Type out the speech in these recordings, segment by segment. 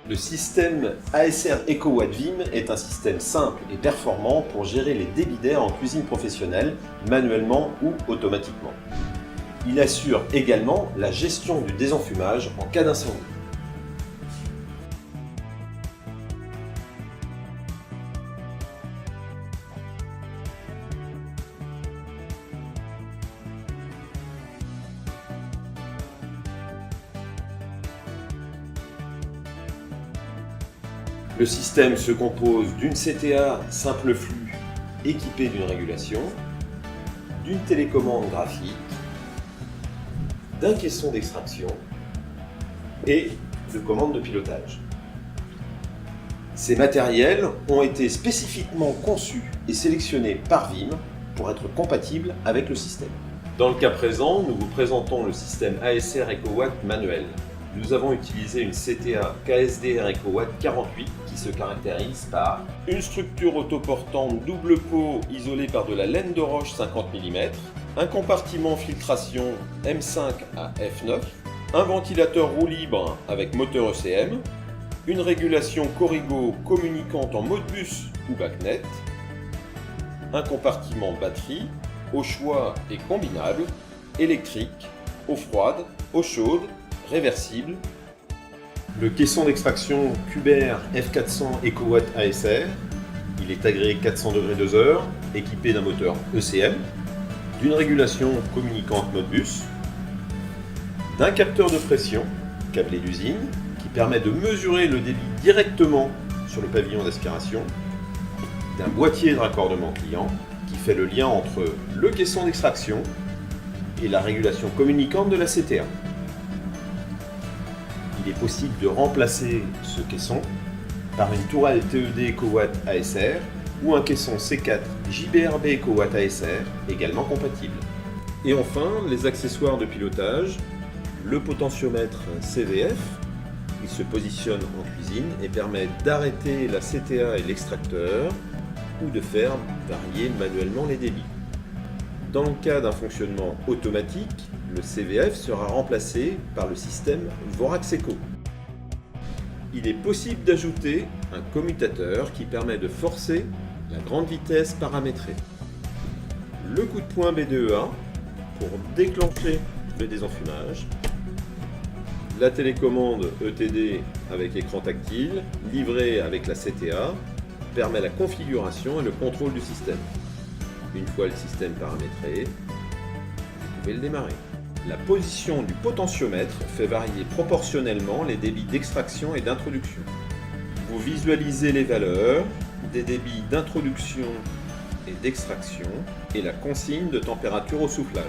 Le système ASR EcoWatt Vim est un système simple et performant pour gérer les débits d'air en cuisine professionnelle, manuellement ou automatiquement. Il assure également la gestion du désenfumage en cas d'incendie. Le système se compose d'une CTA simple flux équipée d'une régulation, d'une télécommande graphique, d'un caisson d'extraction et de commandes de pilotage. Ces matériels ont été spécifiquement conçus et sélectionnés par Vim pour être compatibles avec le système. Dans le cas présent, nous vous présentons le système ASR EcoWatt manuel. Nous avons utilisé une CTA KSDR EcoWatt 48 qui se caractérise par une structure autoportante double pot isolée par de la laine de roche 50 mm, un compartiment filtration M5 à F9, un ventilateur roue libre avec moteur ECM, une régulation Corrigo communicante en Modbus ou BACnet, un compartiment batterie, au choix et combinable, électrique, eau froide, eau chaude, réversible, le caisson d'extraction Cuber F400 EcoWatt ASR, il est agréé 400 degrés 2 heures, équipé d'un moteur ECM, d'une régulation communicante Modbus, d'un capteur de pression câblé d'usine qui permet de mesurer le débit directement sur le pavillon d'aspiration, d'un boîtier de raccordement client qui fait le lien entre le caisson d'extraction et la régulation communicante de la CTA. Il est possible de remplacer ce caisson par une tourelle TED EcoWatt ASR ou un caisson C4 JBRB EcoWatt ASR également compatible. Et enfin, les accessoires de pilotage, le potentiomètre CVF, il se positionne en cuisine et permet d'arrêter la CTA et l'extracteur ou de faire varier manuellement les débits. Dans le cas d'un fonctionnement automatique, le CVF sera remplacé par le système Vorax Eco. Il est possible d'ajouter un commutateur qui permet de forcer la grande vitesse paramétrée. Le coup de poing B2EA pour déclencher le désenfumage. La télécommande ETD avec écran tactile, livrée avec la CTA, permet la configuration et le contrôle du système. Une fois le système paramétré, vous pouvez le démarrer. La position du potentiomètre fait varier proportionnellement les débits d'extraction et d'introduction. Vous visualisez les valeurs des débits d'introduction et d'extraction et la consigne de température au soufflage.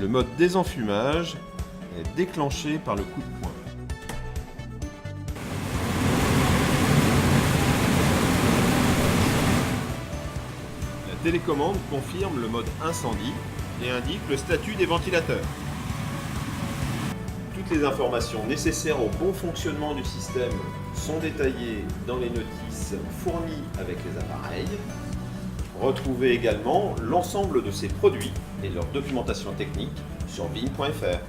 Le mode désenfumage est déclenché par le coup de poing. La télécommande confirme le mode incendie et indique le statut des ventilateurs. Toutes les informations nécessaires au bon fonctionnement du système sont détaillées dans les notices fournies avec les appareils. Retrouvez également l'ensemble de ces produits et leur documentation technique sur vim.fr.